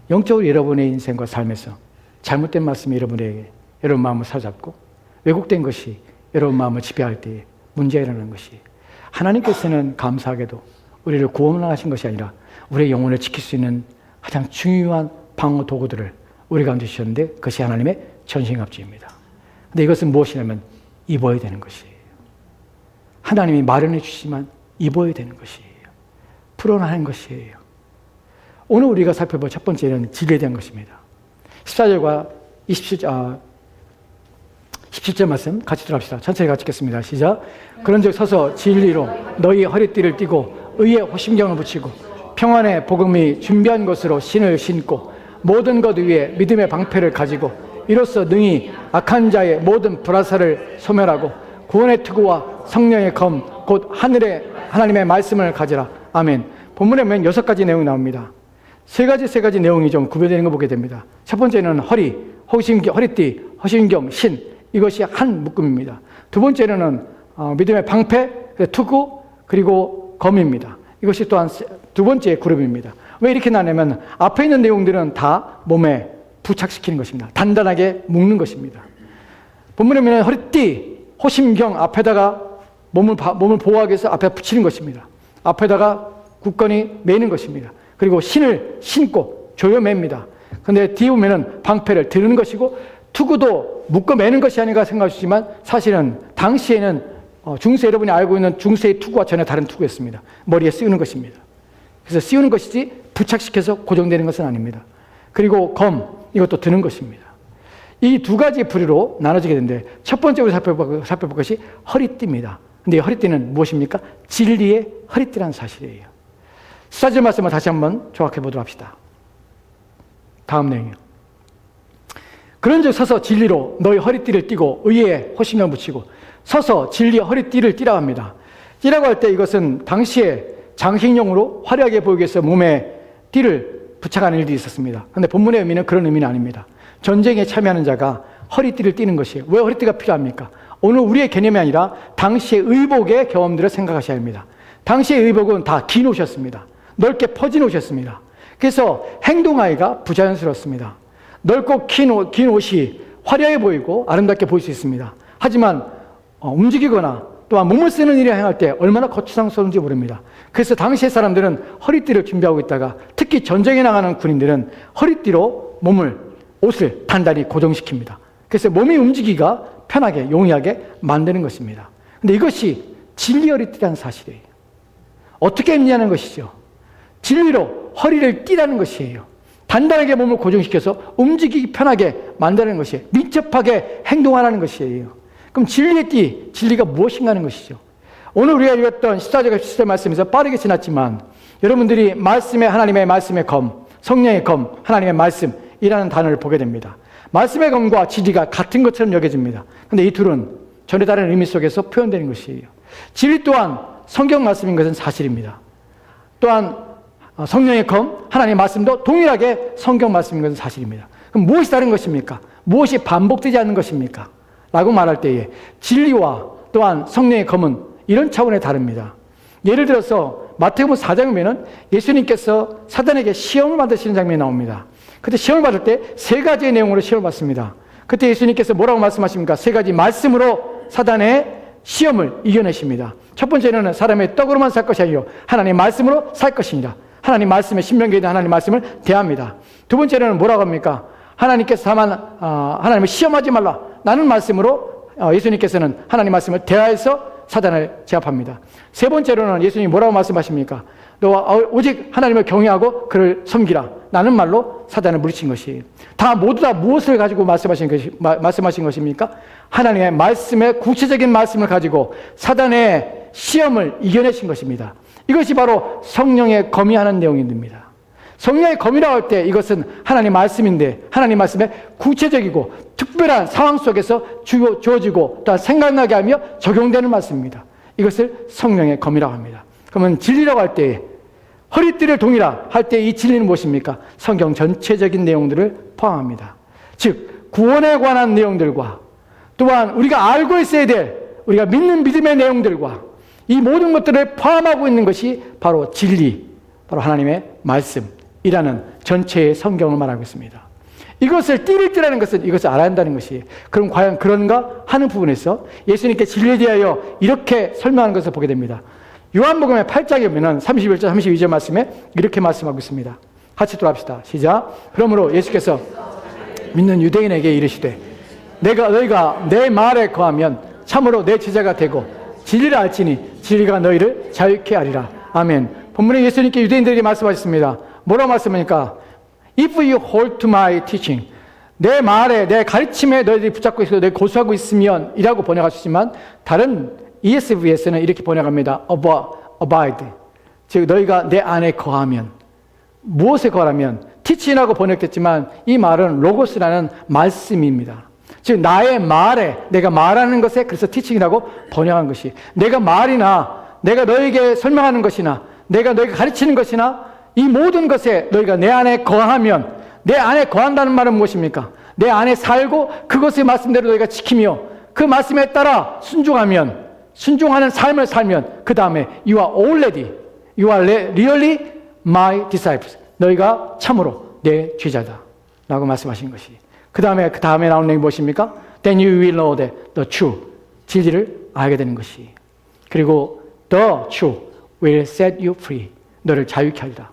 영적으로 여러분의 인생과 삶에서 잘못된 말씀이 여러분에게 여러분 마음을 사로잡고 왜곡된 것이 여러분 마음을 지배할 때에 문제가 일어나는 것이, 하나님께서는 감사하게도 우리를 구원하신 것이 아니라 우리의 영혼을 지킬 수 있는 가장 중요한 방어 도구들을 우리 가운데 주셨는데 그것이 하나님의 전신갑주입니다. 근데 이것은 무엇이냐면 입어야 되는 것이에요. 하나님이 마련해 주시지만 입어야 되는 것이에요. 풀어나는 것이에요. 오늘 우리가 살펴볼 첫 번째는 진리에 대한 것입니다. 14절과 17절 말씀 같이 들어갑시다. 천천히 같이 읽겠습니다. 시작. 그런즉 서서 진리로 너희 허리띠를 띠고 의의 호심경을 붙이고 평안의 복음이 준비한 것으로 신을 신고 모든 것 위에 믿음의 방패를 가지고 이로써 능히 악한 자의 모든 불화살을 소멸하고 구원의 투구와 성령의 검 곧 하늘의 하나님의 말씀을 가지라. 아멘. 본문에 보면 6가지 내용이 나옵니다. 세 가지 내용이 좀 구별되는 거 보게 됩니다. 첫 번째는 허리띠, 허심경, 신, 이것이 한 묶음입니다. 두 번째는 믿음의 방패, 투구, 그리고 검입니다. 이것이 또한 두 번째 그룹입니다. 왜 이렇게 나냐면 앞에 있는 내용들은 다 몸에 부착시키는 것입니다. 단단하게 묶는 것입니다. 본문에 보면 허리띠, 호심경 앞에다가 몸을 보호하기 위해서 앞에 붙이는 것입니다. 앞에다가 굳건히 매는 것입니다. 그리고 신을 신고 조여맵니다. 그런데 뒤에 보면은 방패를 드는 것이고 투구도 묶어 매는 것이 아닌가 생각하시지만 사실은 당시에는 중세, 여러분이 알고 있는 중세의 투구와 전혀 다른 투구였습니다. 머리에 씌우는 것입니다. 그래서 씌우는 것이지 부착시켜서 고정되는 것은 아닙니다. 그리고 검, 이것도 드는 것입니다. 이 두 가지 부류로 나눠지게 되는데 첫 번째 우리 살펴볼 것이 허리띠입니다. 근데 이 허리띠는 무엇입니까? 진리의 허리띠라는 사실이에요. 14절 말씀을 다시 한번 조각해 보도록 합시다. 다음 내용이요. 그런즉 서서 진리로 너희 허리띠를 띠고 의에 호심경 붙이고, 서서 진리의 허리띠를 띠라고 합니다. 띠라고 할 때 이것은 당시에 장식용으로 화려하게 보이기 위해서 몸에 띠를 부착하는 일들이 있었습니다. 그런데 본문의 의미는 그런 의미는 아닙니다. 전쟁에 참여하는 자가 허리띠를 띠는 것이에요. 왜 허리띠가 필요합니까? 오늘 우리의 개념이 아니라 당시의 의복의 경험들을 생각하셔야 합니다. 당시의 의복은 다 긴 옷이었습니다. 넓게 퍼진 옷이었습니다. 그래서 행동하기가 부자연스럽습니다. 넓고 긴 옷이 화려해 보이고 아름답게 보일 수 있습니다. 하지만 움직이거나 또한 몸을 쓰는 일을 행할 때 얼마나 거추장스러운지 모릅니다. 그래서 당시의 사람들은 허리띠를 준비하고 있다가 특히 전쟁에 나가는 군인들은 허리띠로 옷을 단단히 고정시킵니다. 그래서 몸이 움직이기가 편하게 용이하게 만드는 것입니다. 그런데 이것이 진리 허리띠라는 사실이에요. 어떻게 했냐는 것이죠. 진리로 허리를 띠라는 것이에요. 단단하게 몸을 고정시켜서 움직이기 편하게 만드는 것이에요. 민첩하게 행동하라는 것이에요. 그럼 진리의 띠, 진리가 무엇인가 하는 것이죠. 오늘 우리가 읽었던 14절과 17절 말씀에서 빠르게 지났지만 여러분들이 하나님의 말씀의 검, 성령의 검, 하나님의 말씀이라는 단어를 보게 됩니다. 말씀의 검과 진리가 같은 것처럼 여겨집니다. 그런데 이 둘은 전혀 다른 의미 속에서 표현되는 것이에요. 진리 또한 성경 말씀인 것은 사실입니다. 또한 성령의 검, 하나님의 말씀도 동일하게 성경 말씀인 것은 사실입니다. 그럼 무엇이 다른 것입니까? 무엇이 반복되지 않는 것입니까? 라고 말할 때에 진리와 또한 성령의 검은 이런 차원에 다릅니다. 예를 들어서 마태복음 4장에 보면 예수님께서 사단에게 시험을 받으시는 장면이 나옵니다. 그때 시험을 받을 때 세 가지의 내용으로 시험을 받습니다. 그때 예수님께서 뭐라고 말씀하십니까? 세 가지 말씀으로 사단의 시험을 이겨내십니다. 첫 번째는 사람의 떡으로만 살 것이 아니요 하나님의 말씀으로 살 것이니라. 하나님 말씀에 신명기에 대한 하나님 말씀을 대합니다. 두 번째는 뭐라고 합니까? 하나님께서 다만 하나님을 시험하지 말라. 나는 말씀으로 예수님께서는 하나님 말씀을 대하여서 사단을 제압합니다. 세 번째로는 예수님이 뭐라고 말씀하십니까? 너와 오직 하나님을 경외하고 그를 섬기라. 라는 말로 사단을 물리친 것이 모두 다 무엇을 가지고 말씀하신 것입니까? 하나님의 말씀의 구체적인 말씀을 가지고 사단의 시험을 이겨내신 것입니다. 이것이 바로 성령의 검의하는 내용입니다. 성령의 검의라고 할 때 이것은 하나님 말씀인데 하나님 말씀의 구체적이고 특별한 상황 속에서 주어지고 또 생각나게 하며 적용되는 말씀입니다. 이것을 성령의 검의라고 합니다. 그러면 진리라고 할 때 허리띠를 동이라 할 때 이 진리는 무엇입니까? 성경 전체적인 내용들을 포함합니다. 즉 구원에 관한 내용들과 또한 우리가 알고 있어야 될 우리가 믿는 믿음의 내용들과 이 모든 것들을 포함하고 있는 것이 바로 진리, 바로 하나님의 말씀이라는 전체의 성경을 말하고 있습니다. 이것을 띠를 띠라는 것은 이것을 알아야 한다는 것이 그럼 과연 그런가 하는 부분에서 예수님께 진리에 대하여 이렇게 설명하는 것을 보게 됩니다. 요한복음의 8장에 보면 31절 32절 말씀에 이렇게 말씀하고 있습니다. 같이 돌아갑시다. 시작. 그러므로 예수께서 믿는 유대인에게 이르시되 너희가 내 말에 거하면 참으로 내 제자가 되고 진리를 알지니 진리가 너희를 자유케 하리라. 아멘. 본문에 예수님께 유대인들에게 말씀하셨습니다. 뭐라고 말씀하니까 If you hold to my teaching, 내 말에 내 가르침에 너희들이 붙잡고 있어 너희 고수하고 있으면 이라고 번역하시지만 다른 ESV에서는 이렇게 번역합니다. Abide. 즉 너희가 내 안에 거하면 무엇에 거하면 teaching이라고 번역됐지만 이 말은 로고스라는 말씀입니다. 즉 나의 말에 내가 말하는 것에 그래서 teaching이라고 번역한 것이 내가 말이나 내가 너에게 설명하는 것이나 내가 너에게 가르치는 것이나 이 모든 것에 너희가 내 안에 거하면 내 안에 거한다는 말은 무엇입니까? 내 안에 살고 그것의 말씀대로 너희가 지키며 그 말씀에 따라 순종하는 삶을 살면 그 다음에 you are really my disciples. 너희가 참으로 내 제자다 라고 말씀하신 것이 그 다음에 나오는 내용이 무엇입니까? Then you will know the truth. 진리를 알게 되는 것이 그리고 the truth will set you free. 너를 자유케 하리라.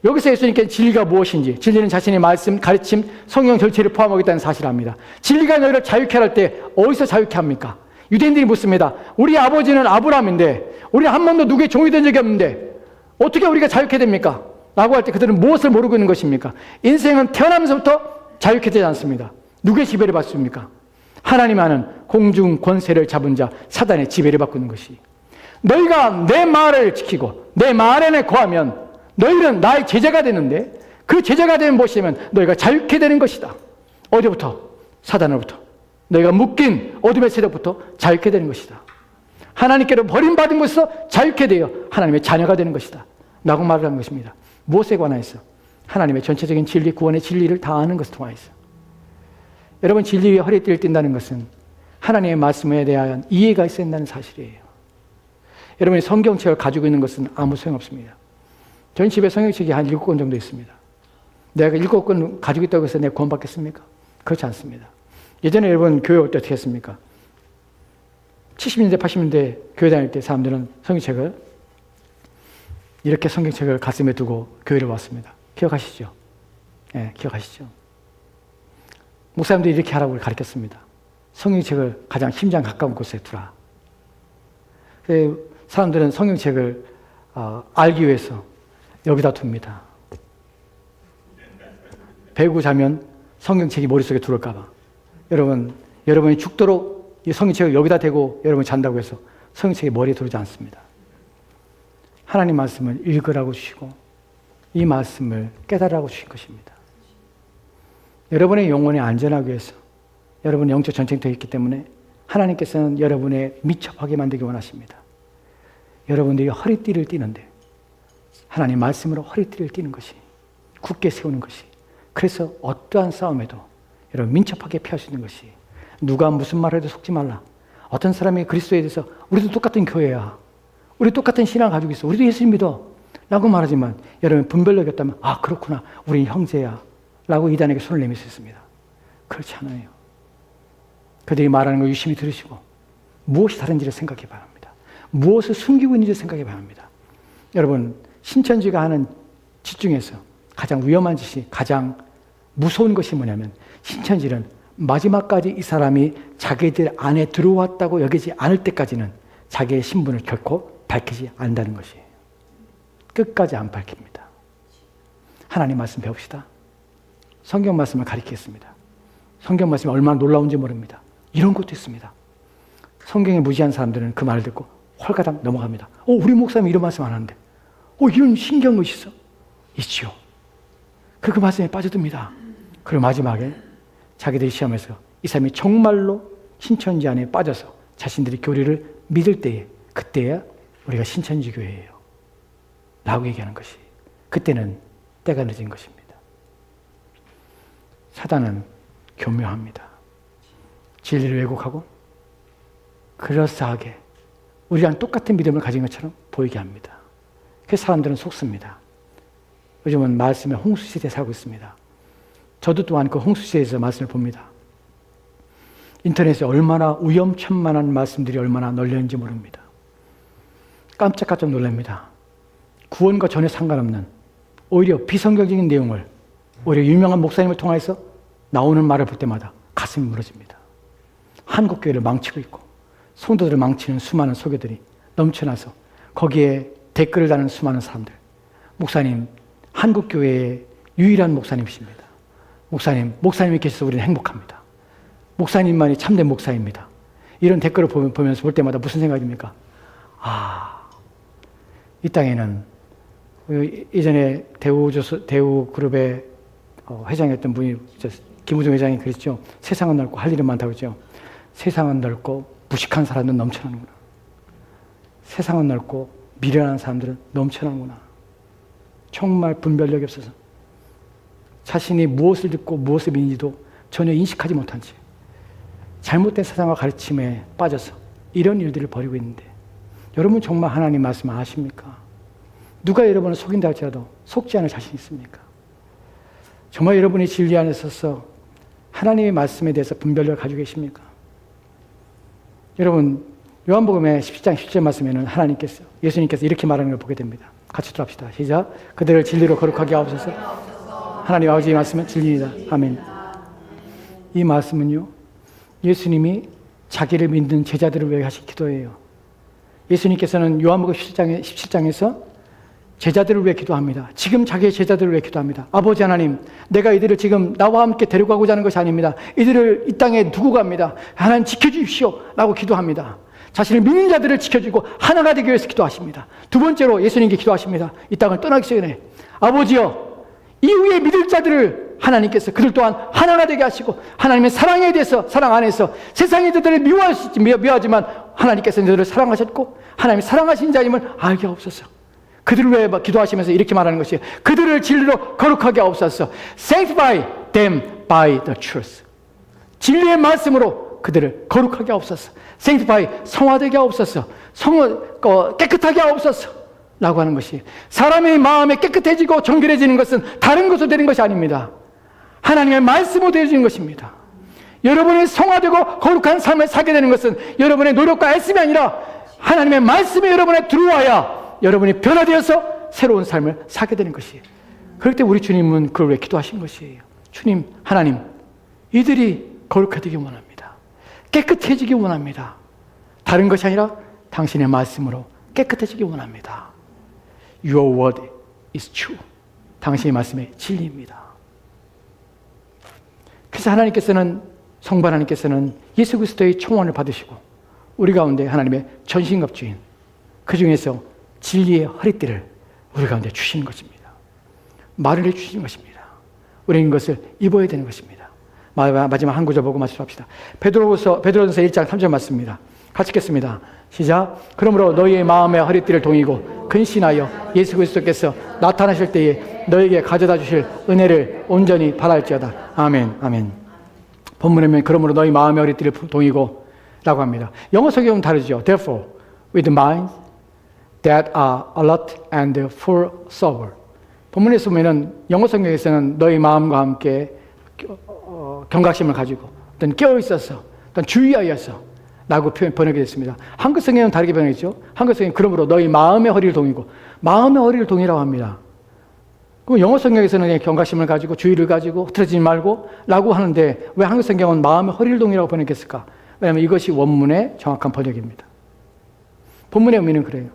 여기서 예수님께서 진리가 무엇인지 진리는 자신의 말씀, 가르침, 성경 전체를 포함하고 있다는 사실을 압니다. 진리가 너희를 자유케 할 때 어디서 자유케 합니까? 유대인들이 묻습니다. 우리 아버지는 아브라함인데 우리 한 번도 누구의 종이 된 적이 없는데 어떻게 우리가 자유케 됩니까? 라고 할 때 그들은 무엇을 모르고 있는 것입니까? 인생은 태어나면서부터 자유케 되지 않습니다. 누구의 지배를 받습니까? 하나님 아는 공중 권세를 잡은 자 사단의 지배를 받고 있는 것이 너희가 내 말을 지키고 내 말에 거하면 너희는 나의 제자가 되는데 그 제자가 되면 무엇이냐면 너희가 자유케 되는 것이다. 어디부터? 사단으로부터. 너희가 묶인 어둠의 세력부터 자유케 되는 것이다. 하나님께로 버림받은 것에서 자유케 되어 하나님의 자녀가 되는 것이다. 라고 말을 한 것입니다. 무엇에 관하여서? 하나님의 전체적인 진리, 구원의 진리를 다 아는 것을 통하여서. 여러분 진리 위에 허리띠를 띈다는 것은 하나님의 말씀에 대한 이해가 있어야 한다는 사실이에요. 여러분이 성경책을 가지고 있는 것은 아무 소용없습니다. 저희 집에 성경책이 한 7권 정도 있습니다. 내가 7권 가지고 있다고 해서 내가 구원받겠습니까? 그렇지 않습니다. 예전에 여러분 교회 올 때 어떻게 했습니까? 70년대, 80년대 교회 다닐 때 사람들은 성경책을 이렇게 성경책을 가슴에 두고 교회를 왔습니다. 기억하시죠? 네, 기억하시죠? 목사님들이 이렇게 하라고 가르쳤습니다. 성경책을 가장 심장 가까운 곳에 두라. 사람들은 성경책을 알기 위해서 여기다 둡니다. 배고 자면 성경책이 머릿속에 들어올까 봐. 여러분이 죽도록 이 성경책을 여기다 대고 여러분이 잔다고 해서 성경책이 머리에 들어오지 않습니다. 하나님 말씀을 읽으라고 주시고 이 말씀을 깨달으라고 주신 것입니다. 여러분의 영혼이 안전하기 위해서 여러분의 영적 전쟁터에 있기 때문에 하나님께서는 여러분의 미첩하게 만들기 원하십니다. 여러분들이 허리띠를 띠는데 하나님 말씀으로 허리띠를 띠는 것이 굳게 세우는 것이 그래서 어떠한 싸움에도 여러분 민첩하게 피할 수 있는 것이 누가 무슨 말을 해도 속지 말라. 어떤 사람이 그리스도에 대해서 우리도 똑같은 교회야. 우리 똑같은 신앙을 가지고 있어. 우리도 예수 믿어. 라고 말하지만 여러분 분별력이 없다면 아 그렇구나. 우린 형제야. 라고 이단에게 손을 내밀 수 있습니다. 그렇지 않아요. 그들이 말하는 걸 유심히 들으시고 무엇이 다른지를 생각해 봐야 합니다. 무엇을 숨기고 있는지 생각해 봐야 합니다. 여러분 신천지가 하는 짓 중에서 가장 위험한 짓이 가장 무서운 것이 뭐냐면 신천지는 마지막까지 이 사람이 자기들 안에 들어왔다고 여기지 않을 때까지는 자기의 신분을 결코 밝히지 않는다는 것이에요. 끝까지 안 밝힙니다. 하나님 말씀 배웁시다. 성경 말씀을 가리키겠습니다. 성경 말씀이 얼마나 놀라운지 모릅니다. 이런 것도 있습니다. 성경에 무지한 사람들은 그 말을 듣고 홀가닥 넘어갑니다. 우리 목사님이 이런 말씀 안 하는데. 이런 신기한 것이 있어. 있지요. 그 말씀에 빠져듭니다. 그리고 마지막에 자기들이 시험해서 이 사람이 정말로 신천지 안에 빠져서 자신들이 교리를 믿을 때에, 그때야 우리가 신천지 교회예요 라고 얘기하는 것이, 그때는 때가 늦은 것입니다. 사단은 교묘합니다. 진리를 왜곡하고 그럴싸하게 우리랑 똑같은 믿음을 가진 것처럼 보이게 합니다. 그래서 사람들은 속습니다. 요즘은 말씀의 홍수시대에 살고 있습니다. 저도 또한 그 홍수시대에서 말씀을 봅니다. 인터넷에 얼마나 위험천만한 말씀들이 얼마나 널렸는지 모릅니다. 깜짝깜짝 놀랍니다. 구원과 전혀 상관없는 오히려 비성경적인 내용을 오히려 유명한 목사님을 통해서 나오는 말을 볼 때마다 가슴이 무너집니다. 한국교회를 망치고 있고 성도들을 망치는 수많은 소교들이 넘쳐나서 거기에 댓글을 다는 수많은 사람들. 목사님, 한국교회의 유일한 목사님이십니다. 목사님이 계셔서 우리는 행복합니다. 목사님만이 참된 목사입니다. 이런 댓글을 보면서 볼 때마다 무슨 생각입니까? 이 땅에는 예전에 대우그룹의 회장이었던 분이, 김우중 회장이 그랬죠. 세상은 넓고 할 일은 많다고 그랬죠. 세상은 넓고 무식한 사람들은 넘쳐나는구나. 세상은 넓고 미련한 사람들은 넘쳐나는구나. 정말 분별력이 없어서 자신이 무엇을 듣고 무엇을 믿는지도 전혀 인식하지 못한 채 잘못된 사상과 가르침에 빠져서 이런 일들을 벌이고 있는데, 여러분 정말 하나님 말씀 아십니까? 누가 여러분을 속인다 할지라도 속지 않을 자신 있습니까? 정말 여러분이 진리 안에 서서 하나님의 말씀에 대해서 분별력을 가지고 계십니까? 여러분, 요한복음의 17장 10절 말씀에는 예수님께서 이렇게 말하는 걸 보게 됩니다. 같이 들어갑시다. 시작. 그들을 진리로 거룩하게 하옵소서. 하나님 아버지의 말씀은 진리입니다. 아멘. 이 말씀은요, 예수님이 자기를 믿는 제자들을 위해 하신 기도예요. 예수님께서는 요한복음 17장에서 제자들을 위해 기도합니다. 지금 자기의 제자들을 위해 기도합니다. 아버지 하나님, 내가 이들을 지금 나와 함께 데려가고자 하는 것이 아닙니다. 이들을 이 땅에 두고 갑니다. 하나님 지켜주십시오 라고 기도합니다. 자신을 믿는 자들을 지켜주고 하나가 되기 위해서 기도하십니다. 두 번째로 예수님께 기도하십니다. 이 땅을 떠나기 전에 아버지여, 이후에 믿을 자들을 하나님께서 그들 또한 하나가 되게 하시고 하나님의 사랑에 대해서, 사랑 안에서 세상이 그들을 미워하지만 하나님께서 그들을 사랑하셨고 하나님이 사랑하신 자임을 알게 하옵소서. 그들을 위해 기도하시면서 이렇게 말하는 것이에요. 그들을 진리로 거룩하게 하옵소서. Sanctify them by the truth. 진리의 말씀으로 그들을 거룩하게 하옵소서. Sanctify, 성화되게 하옵소서. 깨끗하게 하옵소서 라고 하는 것이, 사람의 마음이 깨끗해지고 정결해지는 것은 다른 것으로 되는 것이 아닙니다. 하나님의 말씀으로 되어지는 것입니다. 여러분이 성화되고 거룩한 삶을 살게 되는 것은 여러분의 노력과 애씀이 아니라 하나님의 말씀이 여러분에 들어와야 여러분이 변화되어서 새로운 삶을 살게 되는 것이에요. 그럴 때 우리 주님은 그걸 왜 기도하신 것이에요. 주님, 하나님, 이들이 거룩해지기 원합니다. 깨끗해지기 원합니다. 다른 것이 아니라 당신의 말씀으로 깨끗해지기 원합니다. Your word is true. 당신의 말씀이 진리입니다. 그래서 성부 하나님께서는 예수 그리스도의 총원을 받으시고 우리 가운데 하나님의 전신갑주인, 그 중에서 진리의 허리띠를 우리 가운데 주시는 것입니다. 말을 해주시는 것입니다. 우리는 이것을 입어야 되는 것입니다. 마지막 한 구절 보고 말씀합시다. 베드로전서 1장 3절 말씀입니다. 같이 읽겠습니다. 시작. 그러므로 너희의 마음의 허리띠를 동이고 근신하여 예수 그리스도께서 나타나실 때에 너에게 가져다 주실 은혜를 온전히 바랄지어다. 아멘. 아멘. 본문에는 그러므로 너희 마음의 허리띠를 동이고 라고 합니다. 영어 성경은 다르죠. Therefore, with minds that are alert and full sober. 본문에서 보면은 영어 성경에서는 너희 마음과 함께 경각심을 가지고 어떤 깨어 있어서 어떤 주의하여서 라고 번역이 됐습니다. 한글 성경은 다르게 번역했죠. 한글 성경은 그러므로 너희 마음의 허리를 동이고, 마음의 허리를 동이라고 합니다. 그럼 영어 성경에서는 경각심을 가지고 주의를 가지고 흐트러지지 말고 라고 하는데 왜 한글 성경은 마음의 허리를 동이라고 번역했을까? 왜냐하면 이것이 원문의 정확한 번역입니다. 본문의 의미는 그래요.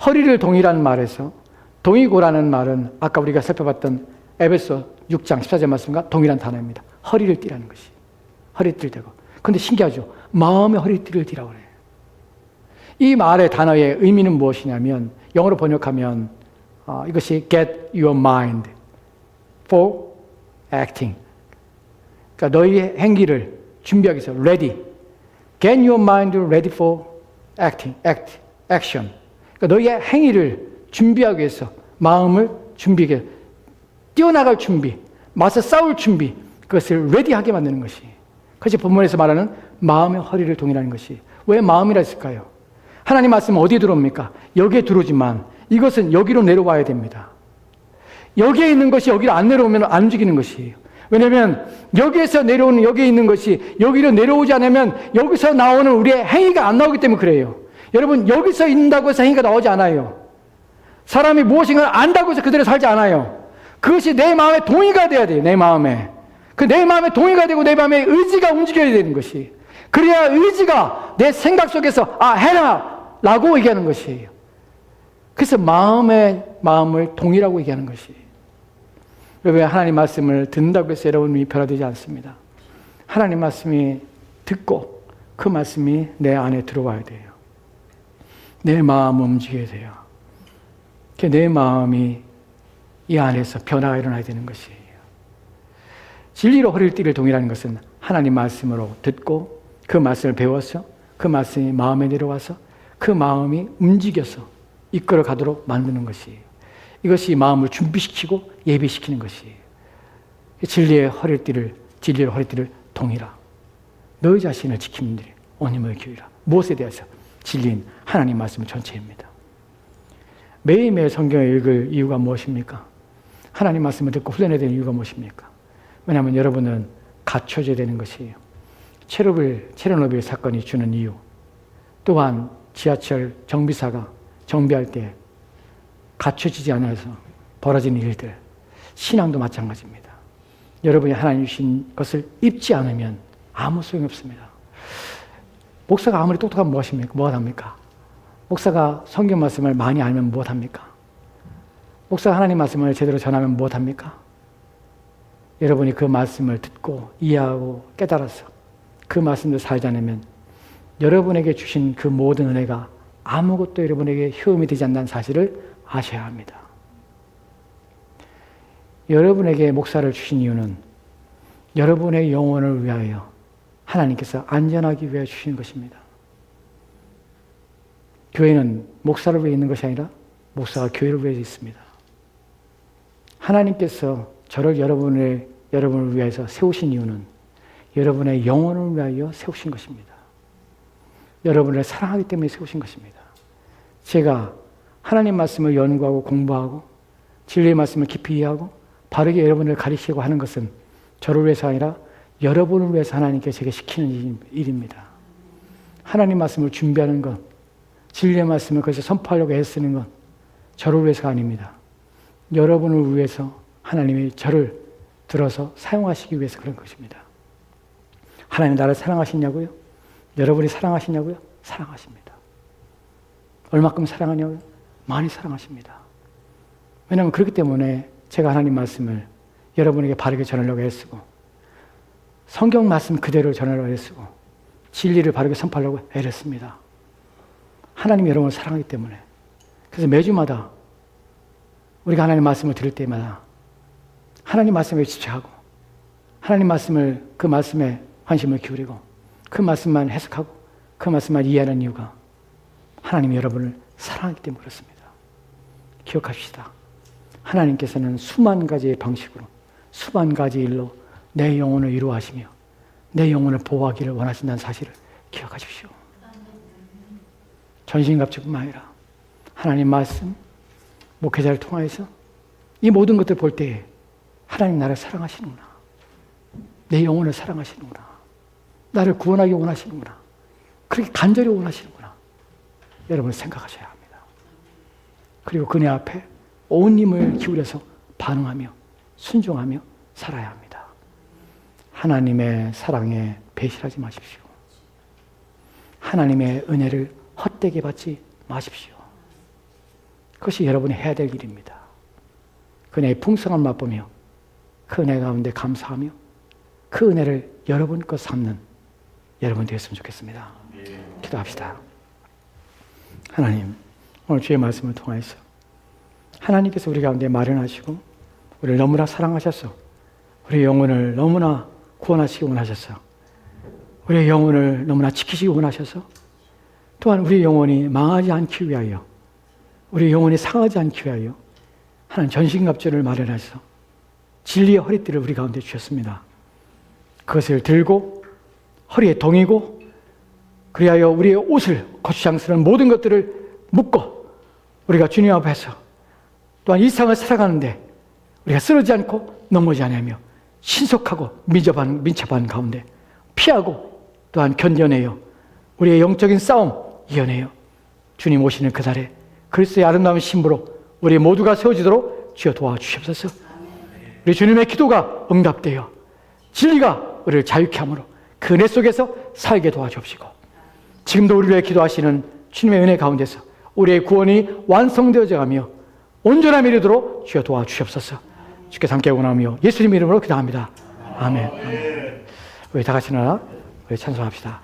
허리를 동이라는 말에서 동이고라는 말은 아까 우리가 살펴봤던 에베소 6장 14절 말씀과 동일한 단어입니다. 허리를 띠라는 것이. 허리띠를 띠고. 그런데 신기하죠. 마음의 허리띠를 띠라고 그래요. 이 말의 단어의 의미는 무엇이냐면 영어로 번역하면 이것이 get your mind for acting. 그러니까 너희의 행기를 준비하기 위해서 ready. Get your mind ready for action. 그러니까 너희의 행위를 준비하기 위해서 마음을 준비하게 뛰어나갈 준비, 맞서 싸울 준비, 그것을 ready하게 만드는 것이. 그것이 본문에서 말하는 마음의 허리를 동이라는 것이. 왜 마음이라 했을까요? 하나님 말씀은 어디에 들어옵니까? 여기에 들어오지만 이것은 여기로 내려와야 됩니다. 여기에 있는 것이 여기로 안 내려오면 안 움직이는 것이에요. 왜냐하면 여기에서 내려오는 여기에 있는 것이 여기로 내려오지 않으면 여기서 나오는 우리의 행위가 안 나오기 때문에 그래요. 여러분, 여기서 있는다고 해서 행위가 나오지 않아요. 사람이 무엇인가를 안다고 해서 그대로 살지 않아요. 그것이 내 마음에 동의가 돼야 돼요. 내 마음에. 내 마음에 동의가 되고 내 마음에 의지가 움직여야 되는 것이. 그래야 의지가 내 생각 속에서 해라! 라고 얘기하는 것이에요. 그래서 마음을 동의라고 얘기하는 것이에요. 여러분, 하나님 말씀을 듣는다고 해서 여러분이 변화되지 않습니다. 하나님 말씀이 듣고 그 말씀이 내 안에 들어와야 돼요. 내 마음을 움직여야 돼요. 내 마음이 이 안에서 변화가 일어나야 되는 것이에요. 진리로 허리를 띠를 동이라는 것은 하나님 말씀으로 듣고 그 말씀을 배워서 그 말씀이 마음에 내려와서 그 마음이 움직여서 이끌어 가도록 만드는 것이에요. 이것이 마음을 준비시키고 예비시키는 것이에요. 진리로 허리띠를 동이라. 너희 자신을 지키는 일이 온 힘을 기울이라. 무엇에 대해서? 진리인 하나님 말씀 전체입니다. 매일매일 성경을 읽을 이유가 무엇입니까? 하나님 말씀을 듣고 훈련해야 되는 이유가 무엇입니까? 왜냐하면 여러분은 갖춰져야 되는 것이에요. 체르노빌 사건이 주는 이유, 또한 지하철 정비사가 정비할 때 갖춰지지 않아서 벌어지는 일들, 신앙도 마찬가지입니다. 여러분이 하나님 주신 것을 입지 않으면 아무 소용이 없습니다. 목사가 아무리 똑똑하면 무엇합니까? 목사가 성경 말씀을 많이 알면 무엇합니까? 목사가 하나님 말씀을 제대로 전하면 무엇합니까? 여러분이 그 말씀을 듣고 이해하고 깨달아서 그 말씀을 살지 않으면 여러분에게 주신 그 모든 은혜가 아무것도 여러분에게 효험이 되지 않는 사실을 아셔야 합니다. 여러분에게 목사를 주신 이유는 여러분의 영혼을 위하여 하나님께서 안전하기 위해 주신 것입니다. 교회는 목사를 위해 있는 것이 아니라 목사가 교회를 위해 있습니다. 하나님께서 저를 여러분을 위해서 세우신 이유는 여러분의 영혼을 위하여 세우신 것입니다. 여러분을 사랑하기 때문에 세우신 것입니다. 제가 하나님 말씀을 연구하고 공부하고 진리의 말씀을 깊이 이해하고 바르게 여러분을 가르치고 하는 것은 저를 위해서 아니라 여러분을 위해서 하나님께서 제게 시키는 일입니다. 하나님 말씀을 준비하는 것, 진리의 말씀을 거기서 선포하려고 애쓰는 것 저를 위해서가 아닙니다. 여러분을 위해서 하나님이 저를 들어서 사용하시기 위해서 그런 것입니다. 하나님 나를 사랑하시냐고요? 여러분이 사랑하시냐고요? 사랑하십니다. 얼마큼 사랑하냐고요? 많이 사랑하십니다. 왜냐하면 그렇기 때문에 제가 하나님 말씀을 여러분에게 바르게 전하려고 애쓰고 성경 말씀 그대로 전하려고 애쓰고 진리를 바르게 선포하려고 애렸습니다. 하나님이 여러분을 사랑하기 때문에. 그래서 매주마다 우리가 하나님 말씀을 들을 때마다 하나님 말씀에 집착하고 하나님 말씀을 그 말씀에 관심을 기울이고 그 말씀만 해석하고 그 말씀만 이해하는 이유가 하나님이 여러분을 사랑하기 때문에 그렇습니다. 기억합시다. 하나님께서는 수만 가지의 방식으로 수만 가지 일로 내 영혼을 위로하시며 내 영혼을 보호하기를 원하신다는 사실을 기억하십시오. 전신갑주뿐만 아니라 하나님 말씀, 목회자를 통하여서 이 모든 것들을 볼 때에 하나님 나를 사랑하시는구나. 내 영혼을 사랑하시는구나. 나를 구원하기 원하시는구나. 그렇게 간절히 원하시는구나. 여러분 생각하셔야 합니다. 그리고 그네 앞에 온 힘을 기울여서 반응하며 순종하며 살아야 합니다. 하나님의 사랑에 배신하지 마십시오. 하나님의 은혜를 헛되게 받지 마십시오. 그것이 여러분이 해야 될 일입니다. 그 은혜의 풍성함을 맛보며 그 은혜 가운데 감사하며 그 은혜를 여러분 것 삼는 여러분 되었으면 좋겠습니다. 기도합시다. 하나님, 오늘 주의 말씀을 통해서 하나님께서 우리 가운데 마련하시고 우리를 너무나 사랑하셔서 우리의 영혼을 너무나 구원하시기 원하셔서 우리의 영혼을 너무나 지키시기 원하셔서 또한 우리의 영혼이 망하지 않기 위하여 우리의 영혼이 상하지 않기 위하여 하나님 전신갑주를 마련하셔서 진리의 허리띠를 우리 가운데 주셨습니다. 그것을 들고 허리에 동이고 그리하여 우리의 옷을 거추장스러운 모든 것들을 묶고 우리가 주님 앞에서 또한 일상을 살아가는데 우리가 쓰러지지 않고 넘어지지 않으며 신속하고 민첩한 가운데 피하고 또한 견뎌내요. 우리의 영적인 싸움 이겨내요. 주님 오시는 그날에 그리스도의 아름다운 신부로 우리 모두가 세워지도록 주여 도와주시옵소서. 우리 주님의 기도가 응답되어 진리가 우리를 자유케 함으로 그 은혜 속에서 살게 도와주옵시고 지금도 우리를 위해 기도하시는 주님의 은혜 가운데서 우리의 구원이 완성되어져 가며 온전함이 이르도록 주여 도와주시옵소서. 주께서 함께 원하며 예수님 이름으로 기도합니다. 아멘. 우리 다 같이 나라 우리 찬송합시다.